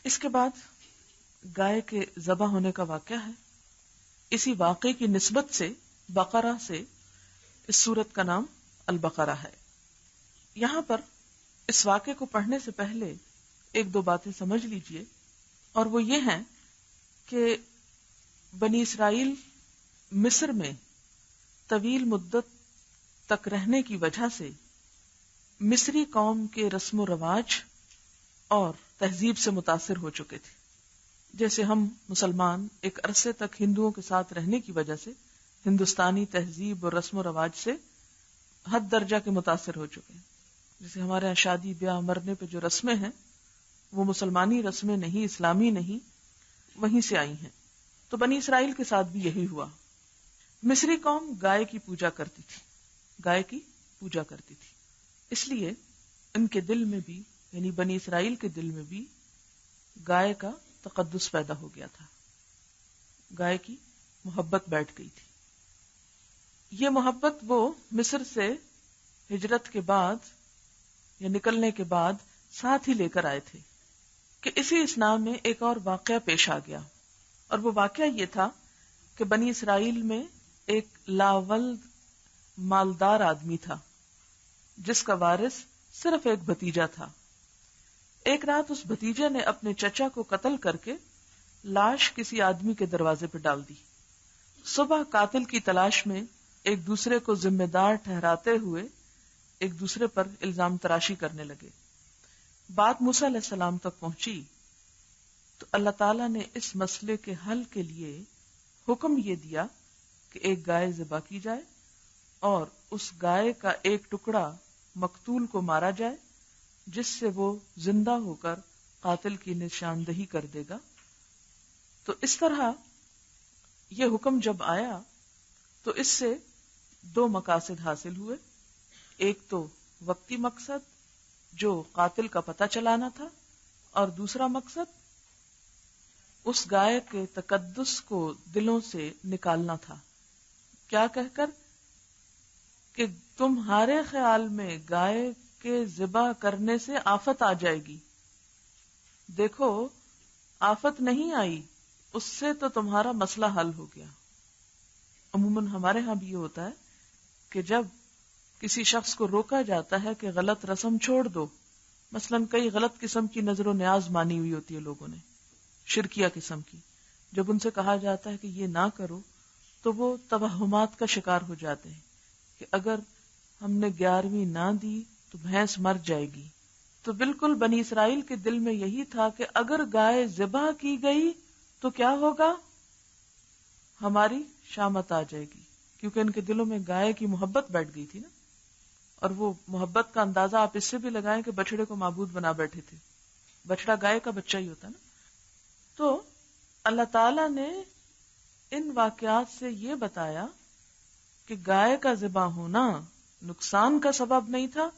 اس کے بعد گائے کے ذبح ہونے کا واقعہ ہے. اسی واقعے کی نسبت سے بقرہ سے اس سورت کا نام البقرہ ہے. یہاں پر اس واقعے کو پڑھنے سے پہلے ایک دو باتیں سمجھ لیجئے، اور وہ یہ ہیں کہ بنی اسرائیل مصر میں طویل مدت تک رہنے کی وجہ سے مصری قوم کے رسم و رواج اور تہذیب سے متاثر ہو چکے تھے. جیسے ہم مسلمان ایک عرصے تک ہندوؤں کے ساتھ رہنے کی وجہ سے ہندوستانی تہذیب اور رسم و رواج سے حد درجہ کے متاثر ہو چکے ہیں. جیسے ہمارے یہاں شادی بیاہ مرنے پہ جو رسمیں ہیں وہ مسلمانی رسمیں نہیں، اسلامی نہیں، وہیں سے آئی ہیں. تو بنی اسرائیل کے ساتھ بھی یہی ہوا. مصری قوم گائے کی پوجا کرتی تھی، گائے کی پوجا کرتی تھی. اس لیے ان کے دل میں بھی، یعنی بنی اسرائیل کے دل میں بھی گائے کا تقدس پیدا ہو گیا تھا، گائے کی محبت بیٹھ گئی تھی. یہ محبت وہ مصر سے ہجرت کے بعد یا نکلنے کے بعد ساتھ ہی لے کر آئے تھے کہ اسی اسنا میں ایک اور واقعہ پیش آ گیا. اور وہ واقعہ یہ تھا کہ بنی اسرائیل میں ایک لاولد مالدار آدمی تھا جس کا وارث صرف ایک بھتیجا تھا. ایک رات اس بھتیجے نے اپنے چچا کو قتل کر کے لاش کسی آدمی کے دروازے پہ ڈال دی. صبح قاتل کی تلاش میں ایک دوسرے کو ذمہ دار ٹھہراتے ہوئے ایک دوسرے پر الزام تراشی کرنے لگے. بات موسیٰ علیہ السلام تک پہنچی تو اللہ تعالیٰ نے اس مسئلے کے حل کے لیے حکم یہ دیا کہ ایک گائے ذبح کی جائے اور اس گائے کا ایک ٹکڑا مقتول کو مارا جائے، جس سے وہ زندہ ہو کر قاتل کی نشاندہی کر دے گا. تو اس طرح یہ حکم جب آیا تو اس سے دو مقاصد حاصل ہوئے. ایک تو وقتی مقصد جو قاتل کا پتہ چلانا تھا، اور دوسرا مقصد اس گائے کے تقدس کو دلوں سے نکالنا تھا. کیا کہہ کر کہ تمہارے خیال میں گائے کے ذبح کرنے سے آفت آ جائے گی. دیکھو آفت نہیں آئی، اس سے تو تمہارا مسئلہ حل ہو گیا. عموماً ہمارے ہاں بھی یہ ہوتا ہے کہ جب کسی شخص کو روکا جاتا ہے کہ غلط رسم چھوڑ دو، مثلاً کئی غلط قسم کی نظر و نیاز مانی ہوئی ہوتی ہے لوگوں نے، شرکیہ قسم کی، جب ان سے کہا جاتا ہے کہ یہ نہ کرو تو وہ توہمات کا شکار ہو جاتے ہیں کہ اگر ہم نے 11ویں نہ دی تو بھینس مر جائے گی. تو بالکل بنی اسرائیل کے دل میں یہی تھا کہ اگر گائے ذبح کی گئی تو کیا ہوگا، ہماری شامت آ جائے گی، کیونکہ ان کے دلوں میں گائے کی محبت بیٹھ گئی تھی نا. اور وہ محبت کا اندازہ آپ اس سے بھی لگائیں کہ بچڑے کو معبود بنا بیٹھے تھے. بچڑا گائے کا بچہ ہی ہوتا نا. تو اللہ تعالی نے ان واقعات سے یہ بتایا کہ گائے کا ذبح ہونا نقصان کا سبب نہیں تھا،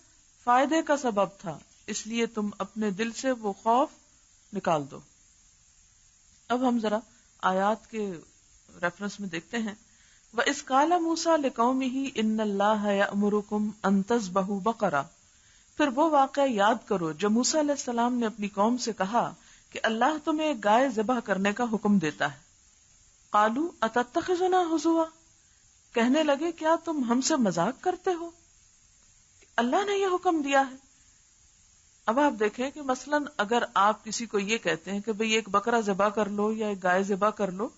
فائدے کا سبب تھا. اس لیے تم اپنے دل سے وہ خوف نکال دو. اب ہم ذرا آیات کے ریفرنس میں دیکھتے ہیں. وَإِذْ قَالَ مُوسَىٰ لِقَوْمِهِ إِنَّ اللَّهَ يَأْمُرُكُمْ أَن تَذْبَحُوا بَقَرَةً. پھر وہ واقعہ یاد کرو جب موسیٰ علیہ السلام نے اپنی قوم سے کہا کہ اللہ تمہیں ایک گائے ذبح کرنے کا حکم دیتا ہے. قَالُوا أَتَتَّخِذُنَا هُزُوًا. کہنے لگے کیا تم ہم سے مذاق کرتے ہو، اللہ نے یہ حکم دیا ہے. اب آپ دیکھیں کہ مثلاً اگر آپ کسی کو یہ کہتے ہیں کہ بھئی ایک بکرا ذبح کر لو یا ایک گائے ذبح کر لو،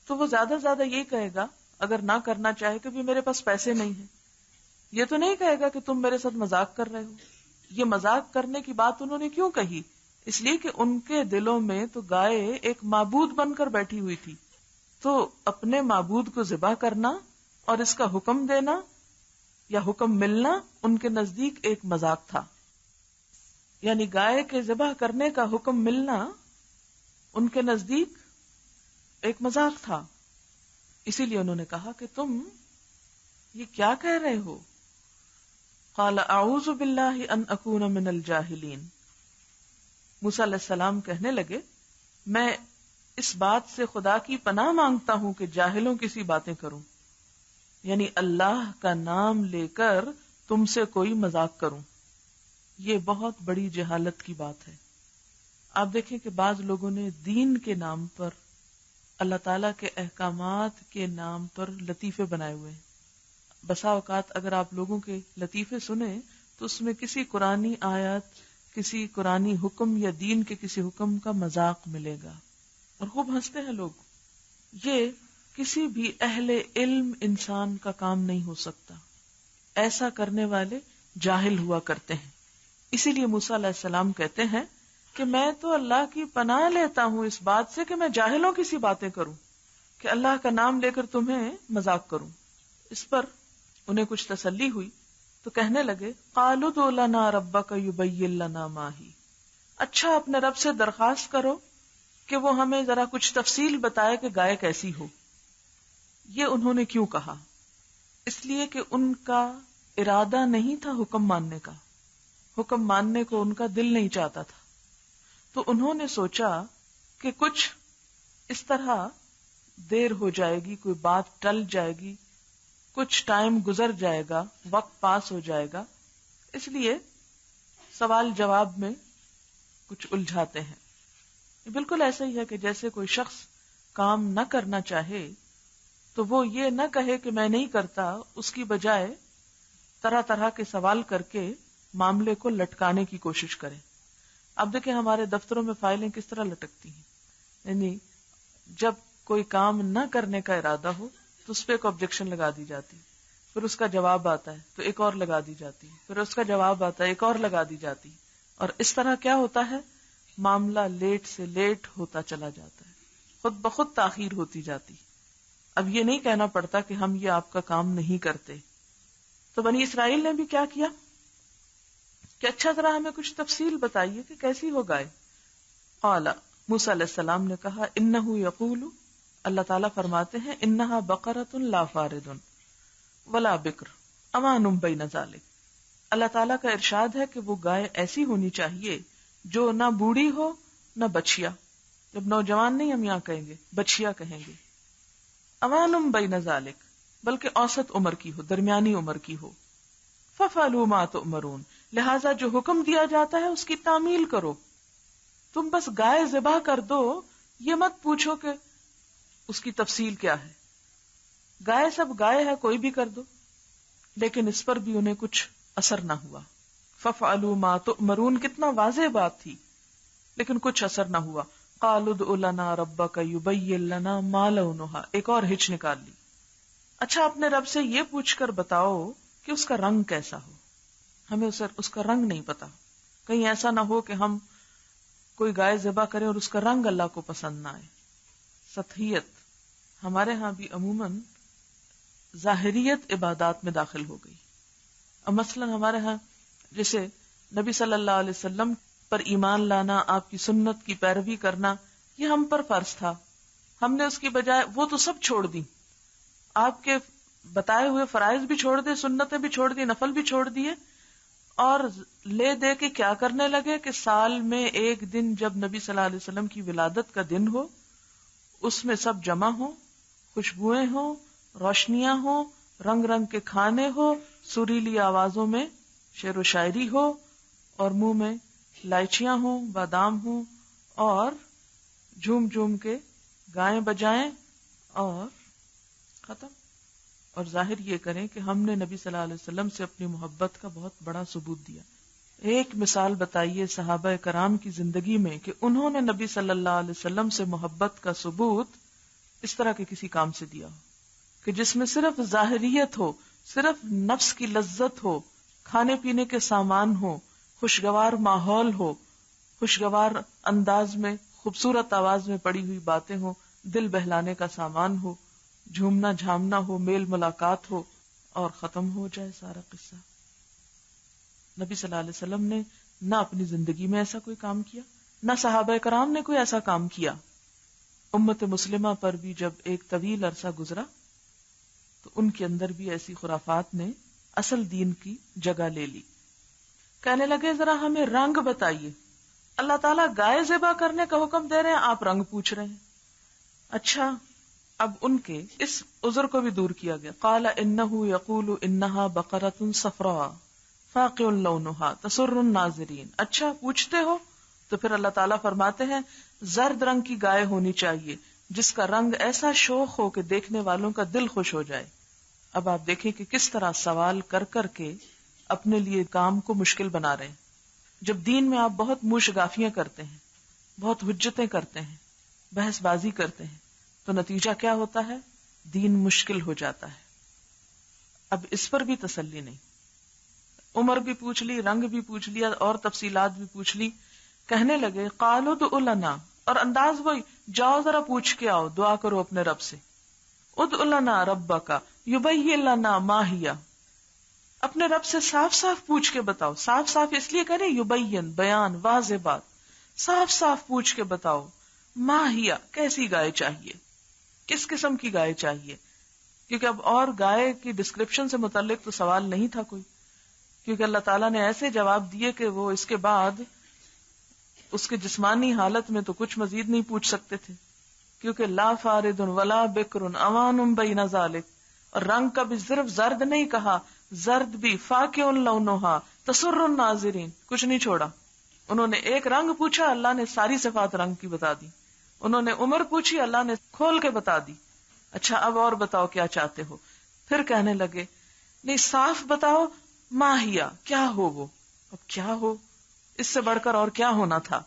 تو وہ زیادہ سے زیادہ یہ کہے گا اگر نہ کرنا چاہے کہ بھی میرے پاس پیسے نہیں ہیں. یہ تو نہیں کہے گا کہ تم میرے ساتھ مذاق کر رہے ہو. یہ مذاق کرنے کی بات انہوں نے کیوں کہی؟ اس لیے کہ ان کے دلوں میں تو گائے ایک معبود بن کر بیٹھی ہوئی تھی. تو اپنے معبود کو ذبح کرنا اور اس کا حکم دینا یا حکم ملنا ان کے نزدیک ایک مذاق تھا. یعنی گائے کے ذبح کرنے کا حکم ملنا ان کے نزدیک ایک مذاق تھا. اسی لیے انہوں نے کہا کہ تم یہ کیا کہہ رہے ہو. قال اعوذ باللہ ان اکون من الجاہلین. موسیٰ علیہ السلام کہنے لگے میں اس بات سے خدا کی پناہ مانگتا ہوں کہ جاہلوں کی سی باتیں کروں، یعنی اللہ کا نام لے کر تم سے کوئی مذاق کروں. یہ بہت بڑی جہالت کی بات ہے. آپ دیکھیں کہ بعض لوگوں نے دین کے نام پر، اللہ تعالیٰ کے احکامات کے نام پر لطیفے بنائے ہوئے ہیں۔ بسا اوقات اگر آپ لوگوں کے لطیفے سنیں تو اس میں کسی قرآنی آیات، کسی قرآنی حکم یا دین کے کسی حکم کا مذاق ملے گا اور خوب ہنستے ہیں لوگ۔ یہ کسی بھی اہل علم انسان کا کام نہیں ہو سکتا، ایسا کرنے والے جاہل ہوا کرتے ہیں۔ اسی لیے موسیٰ علیہ السلام کہتے ہیں کہ میں تو اللہ کی پناہ لیتا ہوں اس بات سے کہ میں جاہلوں کی سی باتیں کروں، کہ اللہ کا نام لے کر تمہیں مذاق کروں۔ اس پر انہیں کچھ تسلی ہوئی تو کہنے لگے قالوا ادع لنا ربک یبین لنا ما ہی، اچھا اپنے رب سے درخواست کرو کہ وہ ہمیں ذرا کچھ تفصیل بتائے کہ گائے کیسی ہو۔ یہ انہوں نے کیوں کہا؟ اس لیے کہ ان کا ارادہ نہیں تھا حکم ماننے کا، حکم ماننے کو ان کا دل نہیں چاہتا تھا، تو انہوں نے سوچا کہ کچھ اس طرح دیر ہو جائے گی، کوئی بات ٹل جائے گی، کچھ ٹائم گزر جائے گا، وقت پاس ہو جائے گا، اس لیے سوال جواب میں کچھ الجھاتے ہیں۔ یہ بالکل ایسا ہی ہے کہ جیسے کوئی شخص کام نہ کرنا چاہے تو وہ یہ نہ کہے کہ میں نہیں کرتا، اس کی بجائے طرح طرح کے سوال کر کے معاملے کو لٹکانے کی کوشش کرے۔ اب دیکھیں ہمارے دفتروں میں فائلیں کس طرح لٹکتی ہیں، یعنی جب کوئی کام نہ کرنے کا ارادہ ہو تو اس پہ ایک آبجیکشن لگا دی جاتی، پھر اس کا جواب آتا ہے تو ایک اور لگا دی جاتی، پھر اس کا جواب آتا ہے ایک اور لگا دی جاتی، اور اس طرح کیا ہوتا ہے، معاملہ لیٹ سے لیٹ ہوتا چلا جاتا ہے، خود بخود تاخیر ہوتی جاتی۔ اب یہ نہیں کہنا پڑتا کہ ہم یہ آپ کا کام نہیں کرتے۔ تو بنی اسرائیل نے بھی کیا کیا کہ اچھا ذرا ہمیں کچھ تفصیل بتائیے کہ کیسی ہو گائے۔ قال موسیٰ علیہ السلام نے کہا انہ یقول، اللہ تعالیٰ فرماتے ہیں انہا بقرۃ لا فارض ولا بکر امان بین ذلک، اللہ تعالیٰ کا ارشاد ہے کہ وہ گائے ایسی ہونی چاہیے جو نہ بوڑھی ہو نہ بچیا، جب نوجوان نہیں ہم یہاں کہیں گے بچیا کہیں گے، امان بین ذلک بلکہ اوسط عمر کی ہو، درمیانی عمر کی ہو، ففعلوا ما تؤمرون لہذا جو حکم دیا جاتا ہے اس کی تعمیل کرو، تم بس گائے ذبح کر دو، یہ مت پوچھو کہ اس کی تفصیل کیا ہے، گائے سب گائے ہے کوئی بھی کر دو۔ لیکن اس پر بھی انہیں کچھ اثر نہ ہوا، ففعلوا ما تؤمرون کتنا واضح بات تھی لیکن کچھ اثر نہ ہوا۔ قالوا ادع لنا ربک یبین لنا ما لونھا، ایک اور ہچ نکال لی، اچھا اپنے رب سے یہ پوچھ کر بتاؤ کہ اس کا رنگ کیسا ہو، ہمیں اس کا رنگ نہیں پتا، کہیں ایسا نہ ہو کہ ہم کوئی گائے ذبح کریں اور اس کا رنگ اللہ کو پسند نہ آئے۔ سطحیت ہمارے ہاں بھی عموماً ظاہریت عبادات میں داخل ہو گئی۔ اب مثلا ہمارے ہاں جیسے نبی صلی اللہ علیہ وسلم پر ایمان لانا، آپ کی سنت کی پیروی کرنا، یہ ہم پر فرض تھا، ہم نے اس کی بجائے وہ تو سب چھوڑ دی، آپ کے بتائے ہوئے فرائض بھی چھوڑ دے، سنتیں بھی چھوڑ دی، نفل بھی چھوڑ دیے، اور لے دے کے کیا کرنے لگے کہ سال میں ایک دن جب نبی صلی اللہ علیہ وسلم کی ولادت کا دن ہو اس میں سب جمع ہوں، خوشبوئیں ہوں، روشنیاں ہوں، رنگ رنگ کے کھانے ہو، سریلی آوازوں میں شعر و شاعری ہو، اور منہ میں الائچیاں ہوں، بادام ہوں، اور جھوم جھوم کے گائیں بجائیں، اور ختم۔ اور ظاہر یہ کریں کہ ہم نے نبی صلی اللہ علیہ وسلم سے اپنی محبت کا بہت بڑا ثبوت دیا۔ ایک مثال بتائیے صحابہ کرام کی زندگی میں کہ انہوں نے نبی صلی اللہ علیہ وسلم سے محبت کا ثبوت اس طرح کے کسی کام سے دیا ہو کہ جس میں صرف ظاہریت ہو، صرف نفس کی لذت ہو، کھانے پینے کے سامان ہو، خوشگوار ماحول ہو، خوشگوار انداز میں خوبصورت آواز میں پڑی ہوئی باتیں ہوں، دل بہلانے کا سامان ہو، جھومنا جھامنا ہو، میل ملاقات ہو، اور ختم ہو جائے سارا قصہ۔ نبی صلی اللہ علیہ وسلم نے نہ اپنی زندگی میں ایسا کوئی کام کیا، نہ صحابہ کرام نے کوئی ایسا کام کیا۔ امت مسلمہ پر بھی جب ایک طویل عرصہ گزرا تو ان کے اندر بھی ایسی خرافات نے اصل دین کی جگہ لے لی۔ کہنے لگے ذرا ہمیں رنگ بتائیے، اللہ تعالیٰ گائے ذبح کرنے کا حکم دے رہے ہیں، آپ رنگ پوچھ رہے ہیں۔ اچھا اب ان کے اس عذر کو بھی دور کیا گیا۔ قال انہ یقول انہا بقرۃ صفراء فاقع لونھا تسر الناظرین، اچھا پوچھتے ہو تو پھر اللہ تعالیٰ فرماتے ہیں زرد رنگ کی گائے ہونی چاہیے جس کا رنگ ایسا شوخ ہو کہ دیکھنے والوں کا دل خوش ہو جائے. اب آپ دیکھیں کہ کس طرح سوال کر کر کے اپنے لیے کام کو مشکل بنا رہے ہیں. جب دین میں آپ بہت منہ شگافیاں کرتے ہیں، بہت حجتیں کرتے ہیں، بحث بازی کرتے ہیں، تو نتیجہ کیا ہوتا ہے؟ دین مشکل ہو جاتا ہے. اب اس پر بھی تسلی نہیں. عمر بھی پوچھ لی، رنگ بھی پوچھ لیا اور تفصیلات بھی پوچھ لی. کہنے لگے قالوا ادع لنا، اور انداز وہی، جاؤ ذرا پوچھ کے آؤ، دعا کرو اپنے رب سے. ادع لنا ربک یبین لنا ما ہی، اپنے رب سے صاف صاف پوچھ کے بتاؤ. صاف صاف اس لیے کریں، یبین بیان، واضح بات، صاف صاف پوچھ کے بتاؤ. ما ہی، کیسی گائے چاہیے، کس قسم کی گائے چاہیے. کیونکہ اب اور گائے کی ڈسکرپشن سے متعلق تو سوال نہیں تھا کوئی، کیونکہ اللہ تعالیٰ نے ایسے جواب دیے کہ وہ اس کے بعد اس کے جسمانی حالت میں تو کچھ مزید نہیں پوچھ سکتے تھے. کیونکہ لا فارد ولا بکر اوان بین ذالک، اور رنگ کا بھی صرف زرد نہیں کہا، زرد بھی فاقع لونھا تسر الناظرین، کچھ نہیں چھوڑا. انہوں نے ایک رنگ پوچھا، اللہ نے ساری صفات رنگ کی بتا دی. انہوں نے عمر پوچھی، اللہ نے کھول کے بتا دی. اچھا اب اور بتاؤ کیا چاہتے ہو. پھر کہنے لگے نہیں صاف بتاؤ، ماہیا کیا ہو وہ. اب کیا ہو، اس سے بڑھ کر اور کیا ہونا تھا.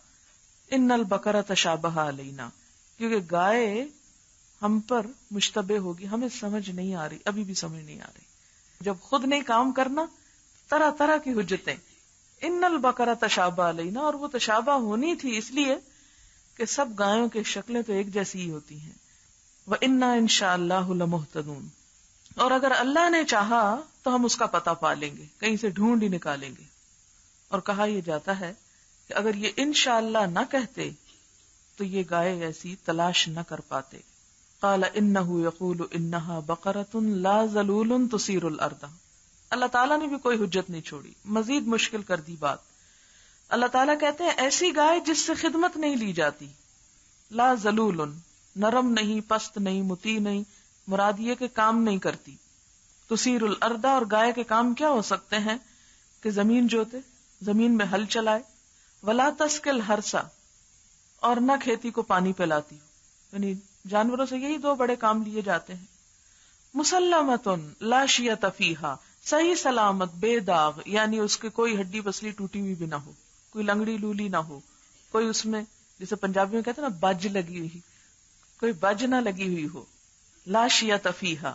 ان البقرہ تشابہ علینا، کیونکہ گائے ہم پر مشتبہ ہوگی، ہمیں سمجھ نہیں آ رہی، ابھی بھی سمجھ نہیں آ رہی. جب خود نہیں کام کرنا، طرح طرح کی حجتیں. ان البقرہ تشابہ علینا، اور وہ تشابہ ہونی تھی اس لیے کہ سب گایوں کی شکلیں تو ایک جیسی ہی ہوتی ہیں. وَإِنَّا إِنشَاءَ اللَّهُ لَمُهْتَدُونَ، اور اگر اللہ نے چاہا تو ہم اس کا پتہ پا لیں گے، کہیں سے ڈھونڈ ہی نکالیں گے. اور کہا یہ جاتا ہے کہ اگر یہ انشاءاللہ نہ کہتے تو یہ گائے ایسی تلاش نہ کر پاتے. قال انه يقول انها بقرة لا ذلول تثير الارض. اللہ تعالیٰ نے بھی کوئی حجت نہیں چھوڑی، مزید مشکل کر دی بات. اللہ تعالیٰ کہتے ہیں ایسی گائے جس سے خدمت نہیں لی جاتی. لا ذلول، نرم نہیں، پست نہیں، مطیع نہیں، مراد یہ کہ کام نہیں کرتی. تثیر الارض، اور گائے کے کام کیا ہو سکتے ہیں کہ زمین جوتے، زمین میں ہل چلائے. ولا تسقل الحرث، اور نہ کھیتی کو پانی پلاتی. یعنی جانوروں سے یہی دو بڑے کام لیے جاتے ہیں. مسلمۃ لا شیۃ فیہا، صحیح سلامت بے داغ، یعنی اس کے کوئی ہڈی پسلی ٹوٹی ہوئی بھی نہ ہو، کوئی لنگڑی لولی نہ ہو، کوئی اس میں جسے پنجابی میں کہتے ہیں نا بج لگی ہوئی، کوئی بج نہ لگی ہوئی ہو. لا شیۃ فیہا.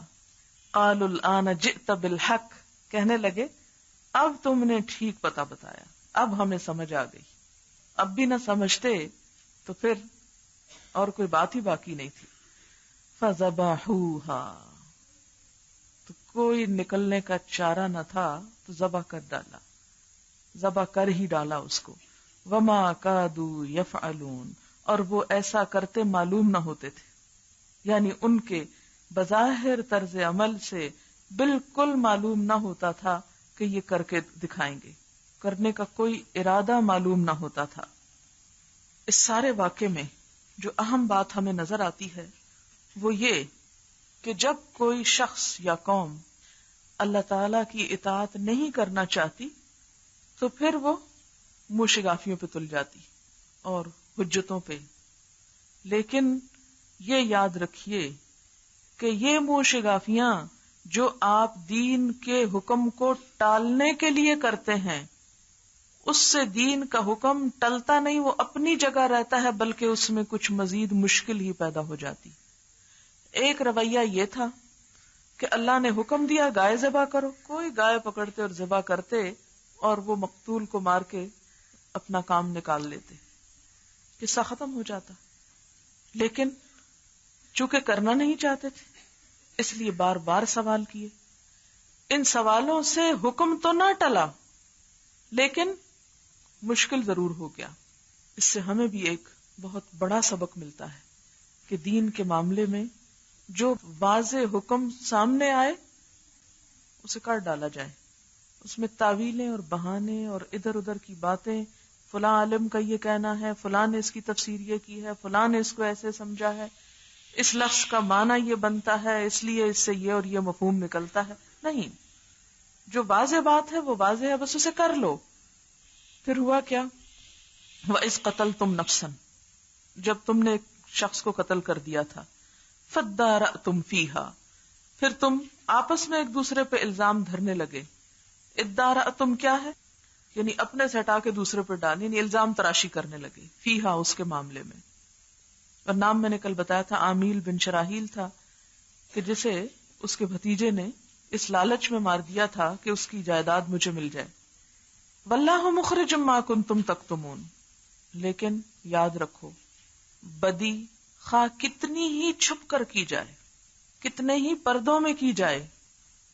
قالوا الآن جئت بالحق، کہنے لگے اب تم نے ٹھیک پتہ بتایا، اب ہمیں سمجھ آ گئی. اب بھی نہ سمجھتے تو پھر اور کوئی بات ہی باقی نہیں تھی. فذبحوها، تو کوئی نکلنے کا چارہ نہ تھا تو ذبح کر ڈالا، ذبح کر ہی ڈالا اس کو. وما کادوا یفعلون، اور وہ ایسا کرتے معلوم نہ ہوتے تھے. یعنی ان کے بظاہر طرز عمل سے بالکل معلوم نہ ہوتا تھا کہ یہ کر کے دکھائیں گے، کرنے کا کوئی ارادہ معلوم نہ ہوتا تھا. اس سارے واقعے میں جو اہم بات ہمیں نظر آتی ہے وہ یہ کہ جب کوئی شخص یا قوم اللہ تعالی کی اطاعت نہیں کرنا چاہتی تو پھر وہ منہ شگافیوں پہ تل جاتی اور حجتوں پہ. لیکن یہ یاد رکھیے کہ یہ منہ شگافیاں جو آپ دین کے حکم کو ٹالنے کے لیے کرتے ہیں، اس سے دین کا حکم ٹلتا نہیں، وہ اپنی جگہ رہتا ہے، بلکہ اس میں کچھ مزید مشکل ہی پیدا ہو جاتی. ایک رویہ یہ تھا کہ اللہ نے حکم دیا گائے ذبح کرو، کوئی گائے پکڑتے اور ذبح کرتے اور وہ مقتول کو مار کے اپنا کام نکال لیتے، قصہ ختم ہو جاتا. لیکن چونکہ کرنا نہیں چاہتے تھے اس لیے بار بار سوال کیے. ان سوالوں سے حکم تو نہ ٹلا لیکن مشکل ضرور ہو گیا. اس سے ہمیں بھی ایک بہت بڑا سبق ملتا ہے کہ دین کے معاملے میں جو واضح حکم سامنے آئے اسے کاٹ ڈالا جائے. اس میں تعویلیں اور بہانے اور ادھر ادھر کی باتیں، فلاں عالم کا یہ کہنا ہے، فلاں نے اس کی تفسیر یہ کی ہے، فلاں نے اس کو ایسے سمجھا ہے، اس لفظ کا معنی یہ بنتا ہے اس لیے اس سے یہ اور یہ مفہوم نکلتا ہے. نہیں، جو واضح بات ہے وہ واضح ہے، بس اسے کر لو. پھر ہوا کیا؟ وَإِذْ قَتَلْتُمْ نَفْسًا، جب تم نے ایک شخص کو قتل کر دیا تھا، فَادَّارَأْتُمْ فِيهَا، پھر تم آپس میں ایک دوسرے پہ الزام دھرنے لگے. ادارأتم کیا ہے؟ یعنی اپنے سے ہٹا کے دوسرے پر ڈال، یعنی الزام تراشی کرنے لگے، فیہا اس کے معاملے میں. اور نام میں نے کل بتایا تھا عامیل بن شراحیل تھا کہ جسے اس کے بھتیجے نے اس لالچ میں مار دیا تھا کہ اس کی جائیداد مجھے مل جائے. واللہ مخرج ما کنتم تکتمون، لیکن یاد رکھو بدی خواہ کتنی ہی چھپ کر کی جائے، کتنے ہی پردوں میں کی جائے،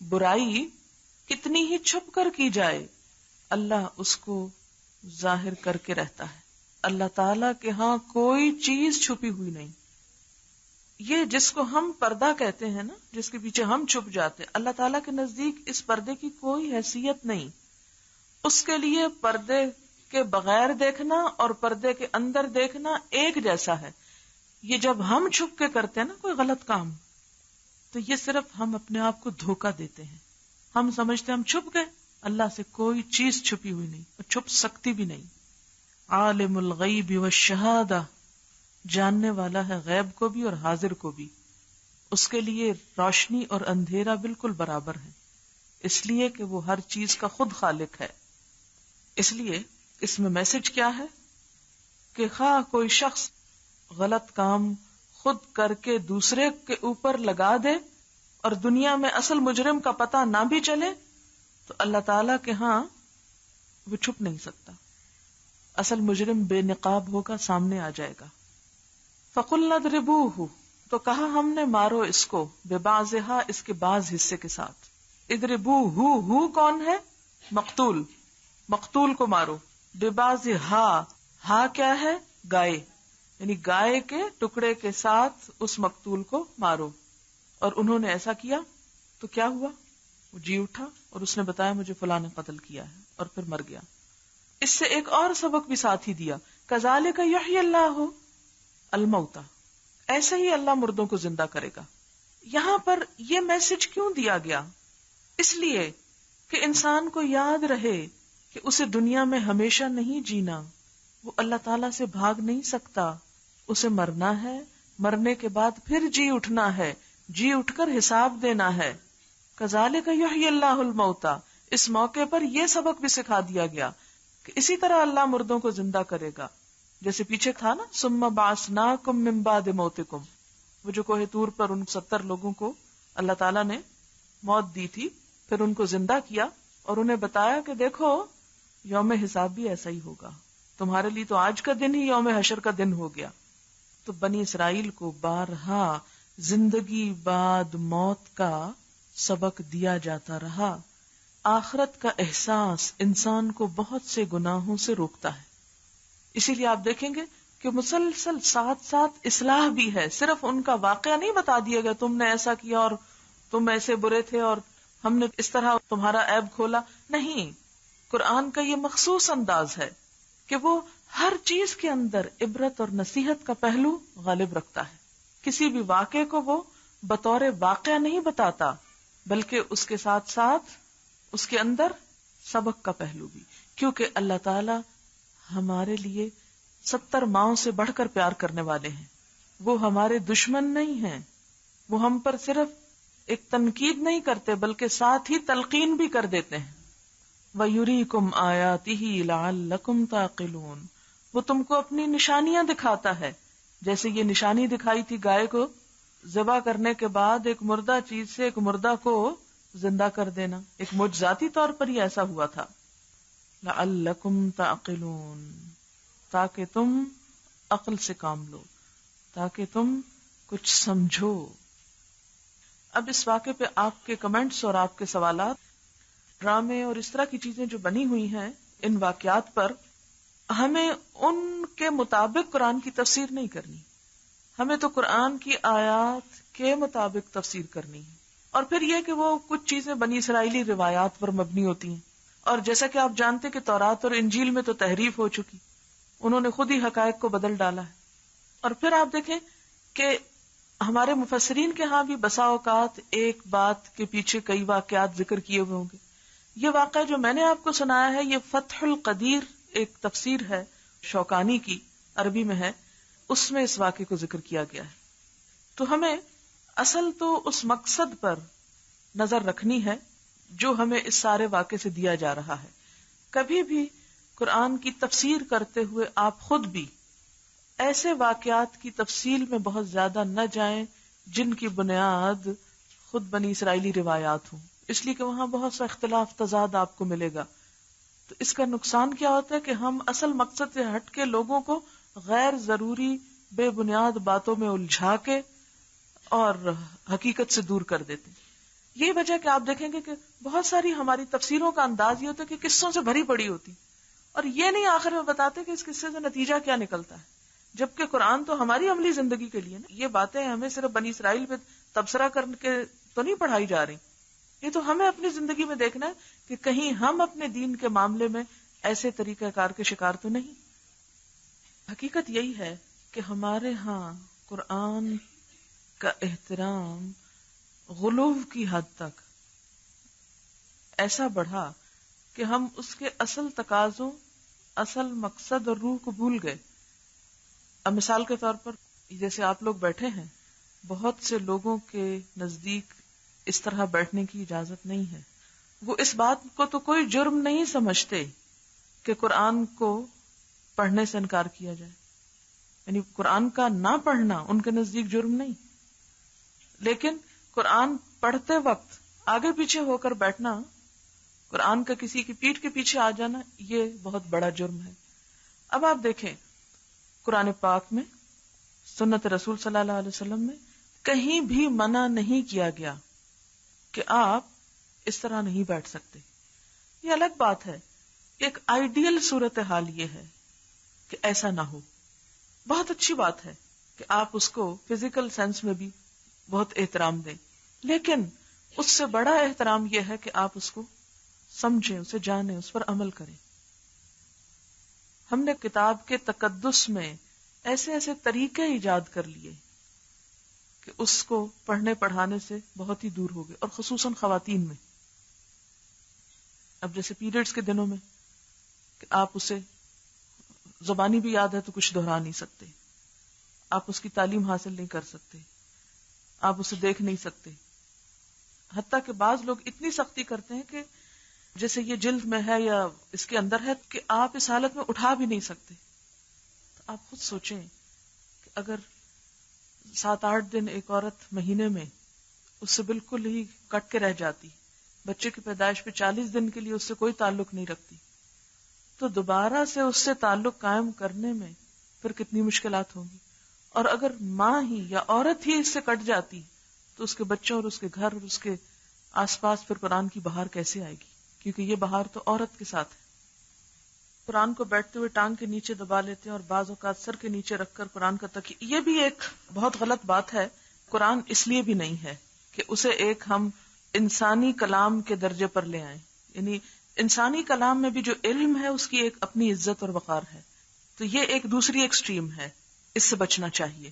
برائی کتنی ہی چھپ کر کی جائے، اللہ اس کو ظاہر کر کے رہتا ہے. اللہ تعالی کے ہاں کوئی چیز چھپی ہوئی نہیں. یہ جس کو ہم پردہ کہتے ہیں نا، جس کے پیچھے ہم چھپ جاتے ہیں، اللہ تعالیٰ کے نزدیک اس پردے کی کوئی حیثیت نہیں. اس کے لیے پردے کے بغیر دیکھنا اور پردے کے اندر دیکھنا ایک جیسا ہے. یہ جب ہم چھپ کے کرتے ہیں نا کوئی غلط کام، تو یہ صرف ہم اپنے آپ کو دھوکہ دیتے ہیں. ہم سمجھتے ہیں ہم چھپ گئے، اللہ سے کوئی چیز چھپی ہوئی نہیں اور چھپ سکتی بھی نہیں. عالم الغیب والشہادہ، جاننے والا ہے غیب کو بھی اور حاضر کو بھی. اس کے لیے روشنی اور اندھیرا بالکل برابر ہے، اس لیے کہ وہ ہر چیز کا خود خالق ہے. اس لیے اس میں میسج کیا ہے کہ خواہ کوئی شخص غلط کام خود کر کے دوسرے کے اوپر لگا دے اور دنیا میں اصل مجرم کا پتہ نہ بھی چلے، تو اللہ تعالیٰ کے ہاں وہ چھپ نہیں سکتا. اصل مجرم بے نقاب ہوگا، سامنے آ جائے گا. فَقُلْنَا اضْرِبُوهُ، تو کہا ہم نے مارو اس کو، بِبَعْضِهَا، اس کے بعض حصے کے ساتھ. اضْرِبُوهُ، ہو کون ہے؟ مقتول، مقتول کو مارو. بِبَعْضِهَا، ہا کیا ہے؟ گائے، یعنی گائے کے ٹکڑے کے ساتھ اس مقتول کو مارو. اور انہوں نے ایسا کیا تو کیا ہوا؟ وہ جی اٹھا اور اس نے بتایا مجھے فلاں نے قتل کیا ہے، اور پھر مر گیا. اس سے ایک اور سبق بھی ساتھ ہی دیا، کذالک یحیی اللہ الموتى، ایسے ہی اللہ مردوں کو زندہ کرے گا. یہاں پر یہ میسج کیوں دیا گیا؟ اس لیے کہ انسان کو یاد رہے کہ اسے دنیا میں ہمیشہ نہیں جینا، وہ اللہ تعالیٰ سے بھاگ نہیں سکتا، اسے مرنا ہے، مرنے کے بعد پھر جی اٹھنا ہے، جی اٹھ کر حساب دینا ہے. کذالک یحیی اللہ الموتى، اس موقع پر یہ سبق بھی سکھا دیا گیا کہ اسی طرح اللہ مردوں کو زندہ کرے گا. جیسے پیچھے تھا نا، ثم بعثناکم من بعد موتکم، وہ جو کوہ طور پر ان 70 لوگوں کو اللہ تعالیٰ نے موت دی تھی، پھر ان کو زندہ کیا اور انہیں بتایا کہ دیکھو یوم حساب بھی ایسا ہی ہوگا، تمہارے لیے تو آج کا دن ہی یوم حشر کا دن ہو گیا. تو بنی اسرائیل کو بارہا زندگی بعد موت کا سبق دیا جاتا رہا. آخرت کا احساس انسان کو بہت سے گناہوں سے روکتا ہے. اسی لیے آپ دیکھیں گے کہ مسلسل ساتھ ساتھ اصلاح بھی ہے. صرف ان کا واقعہ نہیں بتا دیا گیا تم نے ایسا کیا اور تم ایسے برے تھے اور ہم نے اس طرح تمہارا عیب کھولا. نہیں، قرآن کا یہ مخصوص انداز ہے کہ وہ ہر چیز کے اندر عبرت اور نصیحت کا پہلو غالب رکھتا ہے. کسی بھی واقعے کو وہ بطور واقعہ نہیں بتاتا، بلکہ اس کے ساتھ ساتھ اس کے اندر سبق کا پہلو بھی. کیونکہ اللہ تعالی ہمارے لیے 70 ماؤں سے بڑھ کر پیار کرنے والے ہیں. وہ ہمارے دشمن نہیں ہیں، وہ ہم پر صرف ایک تنقید نہیں کرتے بلکہ ساتھ ہی تلقین بھی کر دیتے ہیں. وَيُرِيكُمْ آيَاتِهِ لَعَلَّكُمْ تَعْقِلُونَ، وہ تم کو اپنی نشانیاں دکھاتا ہے. جیسے یہ نشانی دکھائی تھی گائے کو ذبح کرنے کے بعد ایک مردہ چیز سے ایک مردہ کو زندہ کر دینا، ایک معجزاتی طور پر ہی ایسا ہوا تھا. لَعَلَّكُمْ تَعْقِلُونَ، تاکہ تم عقل سے کام لو، تاکہ تم کچھ سمجھو. اب اس واقعے پہ آپ کے کمنٹس اور آپ کے سوالات، ڈرامے اور اس طرح کی چیزیں جو بنی ہوئی ہیں ان واقعات پر، ہمیں ان کے مطابق قرآن کی تفسیر نہیں کرنی. ہمیں تو قرآن کی آیات کے مطابق تفسیر کرنی ہے. اور پھر یہ کہ وہ کچھ چیزیں بنی اسرائیلی روایات پر مبنی ہوتی ہیں، اور جیسا کہ آپ جانتے کہ تورات اور انجیل میں تو تحریف ہو چکی، انہوں نے خود ہی حقائق کو بدل ڈالا ہے. اور پھر آپ دیکھیں کہ ہمارے مفسرین کے ہاں بھی بسا اوقات ایک بات کے پیچھے کئی واقعات ذکر کیے ہوئے ہوں گے. یہ واقعہ جو میں نے آپ کو سنایا ہے یہ فتح القدیر ایک تفسیر ہے، شوکانی کی عربی میں ہے، اس میں اس واقعے کو ذکر کیا گیا ہے۔ تو ہمیں اصل تو اس مقصد پر نظر رکھنی ہے جو ہمیں اس سارے واقعے سے دیا جا رہا ہے۔ کبھی بھی قرآن کی تفسیر کرتے ہوئے آپ خود بھی ایسے واقعات کی تفصیل میں بہت زیادہ نہ جائیں جن کی بنیاد خود بنی اسرائیلی روایات ہوں، اس لیے کہ وہاں بہت سا اختلاف تضاد آپ کو ملے گا۔ تو اس کا نقصان کیا ہوتا ہے کہ ہم اصل مقصد سے ہٹ کے لوگوں کو غیر ضروری بے بنیاد باتوں میں الجھا کے اور حقیقت سے دور کر دیتے ہیں۔ یہی وجہ کہ آپ دیکھیں گے کہ بہت ساری ہماری تفسیروں کا انداز یہ ہوتا ہے کہ قصوں سے بھری پڑی ہوتی، اور یہ نہیں آخر میں بتاتے کہ اس قصے سے نتیجہ کیا نکلتا ہے، جبکہ قرآن تو ہماری عملی زندگی کے لیے نا، یہ باتیں ہمیں صرف بنی اسرائیل پہ تبصرہ کر کے تو نہیں پڑھائی جا رہی، یہ تو ہمیں اپنی زندگی میں دیکھنا ہے کہ کہیں ہم اپنے دین کے معاملے میں ایسے طریقہ کار کے شکار تو نہیں۔ حقیقت یہی ہے کہ ہمارے ہاں قرآن کا احترام غلو کی حد تک ایسا بڑھا کہ ہم اس کے اصل تقاضوں، اصل مقصد اور روح کو بھول گئے۔ اب مثال کے طور پر جیسے آپ لوگ بیٹھے ہیں، بہت سے لوگوں کے نزدیک اس طرح بیٹھنے کی اجازت نہیں ہے۔ وہ اس بات کو تو کوئی جرم نہیں سمجھتے کہ قرآن کو پڑھنے سے انکار کیا جائے، یعنی قرآن کا نہ پڑھنا ان کے نزدیک جرم نہیں، لیکن قرآن پڑھتے وقت آگے پیچھے ہو کر بیٹھنا، قرآن کا کسی کی پیٹھ کے پیچھے آ جانا، یہ بہت بڑا جرم ہے۔ اب آپ دیکھیں قرآن پاک میں، سنت رسول صلی اللہ علیہ وسلم میں کہیں بھی منع نہیں کیا گیا کہ آپ اس طرح نہیں بیٹھ سکتے۔ یہ الگ بات ہے، ایک آئیڈیل صورتحال یہ ہے کہ ایسا نہ ہو، بہت اچھی بات ہے کہ آپ اس کو فزیکل سینس میں بھی بہت احترام دیں، لیکن اس سے بڑا احترام یہ ہے کہ آپ اس کو سمجھیں، اسے جانیں، اس پر عمل کریں۔ ہم نے کتاب کے تقدس میں ایسے ایسے طریقے ایجاد کر لیے کہ اس کو پڑھنے پڑھانے سے بہت ہی دور ہو گئے، اور خصوصاً خواتین میں۔ اب جیسے پیریڈز کے دنوں میں کہ آپ اسے زبانی بھی یاد ہے تو کچھ دہرا نہیں سکتے، آپ اس کی تعلیم حاصل نہیں کر سکتے، آپ اسے دیکھ نہیں سکتے، حتیٰ کہ بعض لوگ اتنی سختی کرتے ہیں کہ جیسے یہ جلد میں ہے یا اس کے اندر ہے کہ آپ اس حالت میں اٹھا بھی نہیں سکتے۔ تو آپ خود سوچیں کہ اگر 7-8 دن ایک عورت مہینے میں اس سے بالکل ہی کٹ کے رہ جاتی، بچے کی پیدائش پہ 40 دن کے لیے اس سے کوئی تعلق نہیں رکھتی، تو دوبارہ سے اس سے تعلق قائم کرنے میں پھر کتنی مشکلات ہوں گی۔ اور اگر ماں ہی یا عورت ہی اس سے کٹ جاتی تو اس کے بچوں اور اس کے گھر اور اس کے آس پاس پھر قرآن کی بہار کیسے آئے گی؟ کیونکہ یہ بہار تو عورت کے ساتھ ہے۔ قرآن کو بیٹھتے ہوئے ٹانگ کے نیچے دبا لیتے ہیں اور بعض اوقات سر کے نیچے رکھ کر قرآن کا تکیہ، یہ بھی ایک بہت غلط بات ہے۔ قرآن اس لیے بھی نہیں ہے کہ اسے ایک ہم انسانی کلام کے درجے پر لے آئیں، یعنی انسانی کلام میں بھی جو علم ہے اس کی ایک اپنی عزت اور وقار ہے، تو یہ ایک دوسری ایکسٹریم ہے، اس سے بچنا چاہیے،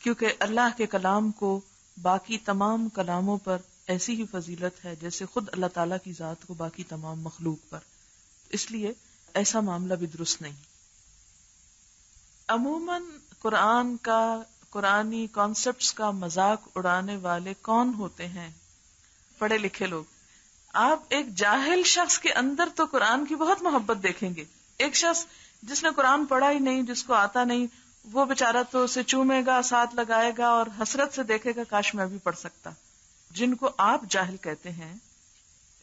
کیونکہ اللہ کے کلام کو باقی تمام کلاموں پر ایسی ہی فضیلت ہے جیسے خود اللہ تعالیٰ کی ذات کو باقی تمام مخلوق پر، اس لیے ایسا معاملہ بھی درست نہیں۔ عموماً قرآن کا، قرآنی کانسیپٹس کا مذاق اڑانے والے کون ہوتے ہیں؟ پڑھے لکھے لوگ۔ آپ ایک جاہل شخص کے اندر تو قرآن کی بہت محبت دیکھیں گے، ایک شخص جس نے قرآن پڑھا ہی نہیں، جس کو آتا نہیں، وہ بیچارہ تو اسے چومے گا، ساتھ لگائے گا اور حسرت سے دیکھے گا کاش میں بھی پڑھ سکتا۔ جن کو آپ جاہل کہتے ہیں،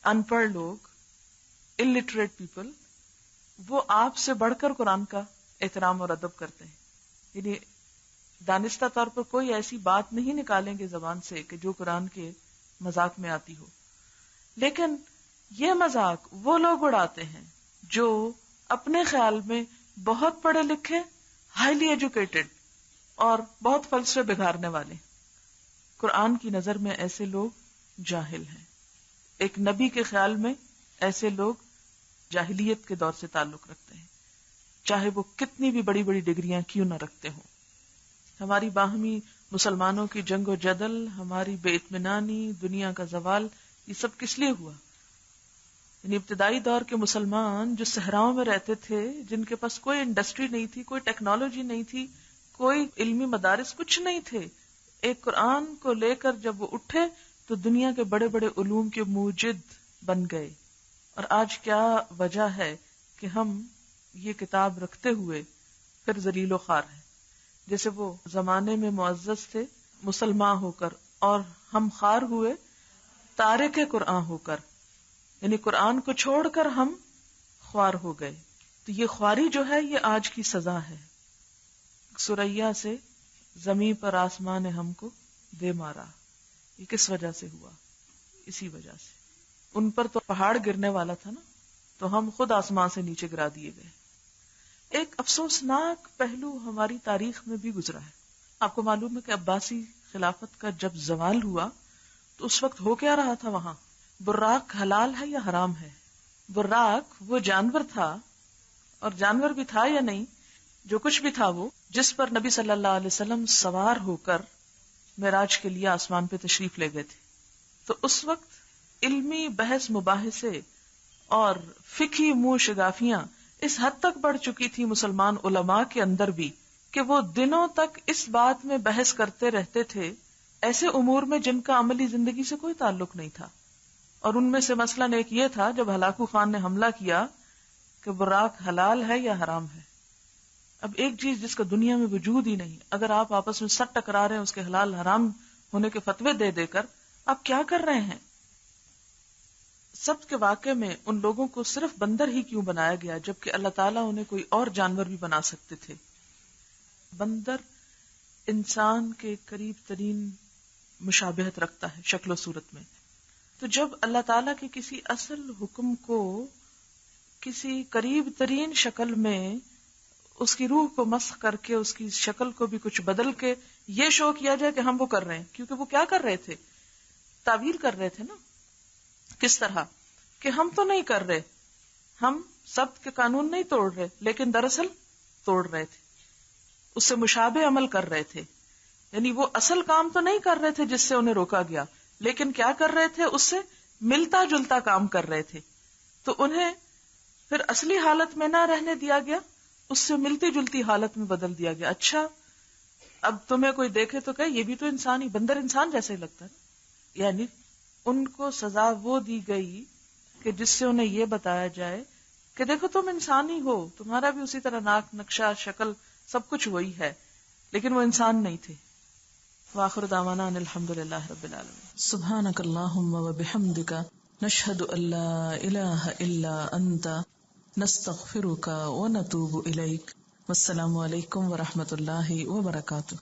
ان پڑھ لوگ، illiterate پیپل، وہ آپ سے بڑھ کر قرآن کا احترام اور ادب کرتے ہیں، یعنی دانستہ طور پر کوئی ایسی بات نہیں نکالیں گے زبان سے کہ جو قرآن کے مذاق میں آتی ہو۔ لیکن یہ مذاق وہ لوگ اڑاتے ہیں جو اپنے خیال میں بہت پڑھے لکھے، ہائیلی ایجوکیٹڈ اور بہت فلسفے بگاڑنے والے۔ قرآن کی نظر میں ایسے لوگ جاہل ہیں، ایک نبی کے خیال میں ایسے لوگ جاہلیت کے دور سے تعلق رکھتے ہیں، چاہے وہ کتنی بھی بڑی بڑی ڈگریاں کیوں نہ رکھتے ہوں۔ ہماری باہمی مسلمانوں کی جنگ و جدل، ہماری بے اطمینانی، دنیا کا زوال، یہ سب کس لیے ہوا؟ یعنی ابتدائی دور کے مسلمان جو صحراؤں میں رہتے تھے، جن کے پاس کوئی انڈسٹری نہیں تھی، کوئی ٹیکنالوجی نہیں تھی، کوئی علمی مدارس، کچھ نہیں تھے، ایک قرآن کو لے کر جب وہ اٹھے تو دنیا کے بڑے بڑے علوم کے موجد بن گئے. اور آج کیا وجہ ہے کہ ہم یہ کتاب رکھتے ہوئے پھر ذلیل و خوار ہیں؟ جیسے وہ زمانے میں معزز تھے مسلمان ہو کر، اور ہم خوار ہوئے تارک قرآن ہو کر، یعنی قرآن کو چھوڑ کر ہم خوار ہو گئے. تو یہ خواری جو ہے یہ آج کی سزا ہے. سریا سے زمین پر آسمان نے ہم کو دے مارا. یہ کس وجہ سے ہوا؟ اسی وجہ سے. ان پر تو پہاڑ گرنے والا تھا نا، تو ہم خود آسمان سے نیچے گرا دیے گئے. ایک افسوسناک پہلو ہماری تاریخ میں بھی گزرا ہے. آپ کو معلوم ہے کہ عباسی خلافت کا جب زوال ہوا تو اس وقت ہو کیا رہا تھا وہاں؟ براق حلال ہے یا حرام ہے؟ براق وہ جانور تھا، اور جانور بھی تھا یا نہیں، جو کچھ بھی تھا وہ، جس پر نبی صلی اللہ علیہ وسلم سوار ہو کر معراج کے لیے آسمان پہ تشریف لے گئے تھے. تو اس وقت علمی بحث مباحثے اور فقہی منہ شگافیاں اس حد تک بڑھ چکی تھی مسلمان علماء کے اندر بھی کہ وہ دنوں تک اس بات میں بحث کرتے رہتے تھے ایسے امور میں جن کا عملی زندگی سے کوئی تعلق نہیں تھا. اور ان میں سے مثلاً ایک یہ تھا جب ہلاکو خان نے حملہ کیا کہ براق حلال ہے یا حرام ہے. اب ایک چیز جس کا دنیا میں وجود ہی نہیں، اگر آپ آپس میں سٹ ٹکرا رہے ہیں اس کے حلال حرام ہونے کے فتوے دے دے کر، آپ کیا کر رہے ہیں؟ سب کے واقعے میں ان لوگوں کو صرف بندر ہی کیوں بنایا گیا جبکہ اللہ تعالیٰ انہیں کوئی اور جانور بھی بنا سکتے تھے؟ بندر انسان کے قریب ترین مشابہت رکھتا ہے شکل و صورت میں. تو جب اللہ تعالیٰ کے کسی اصل حکم کو کسی قریب ترین شکل میں اس کی روح کو مسخ کر کے اس کی شکل کو بھی کچھ بدل کے یہ شو کیا جائے کہ ہم وہ کر رہے ہیں، کیونکہ وہ کیا کر رہے تھے؟ تعویل کر رہے تھے نا. کس طرح کہ ہم تو نہیں کر رہے، ہم سب کے قانون نہیں توڑ رہے، لیکن دراصل توڑ رہے تھے، اس سے مشابہ عمل کر رہے تھے. یعنی وہ اصل کام تو نہیں کر رہے تھے جس سے انہیں روکا گیا، لیکن کیا کر رہے تھے؟ اس سے ملتا جلتا کام کر رہے تھے. تو انہیں پھر اصلی حالت میں نہ رہنے دیا گیا، اس سے ملتی جلتی حالت میں بدل دیا گیا. اچھا اب تمہیں کوئی دیکھے تو کہ یہ بھی تو انسان ہی، بندر انسان جیسے ہی لگتا ہے. یعنی ان کو سزا وہ دی گئی کہ جس سے انہیں یہ بتایا جائے کہ دیکھو تم انسان ہی ہو، تمہارا بھی اسی طرح ناک، نقشہ، شکل سب کچھ وہی ہے، لیکن وہ انسان نہیں تھے. وآخر دعوانا ان الحمدللہ رب العالمین. سبحانک اللہم وبحمدک نشہد ان لا الہ الا انت نستغفرک ونتوب الیک. والسلام علیکم ورحمۃ اللہ وبرکاتہ.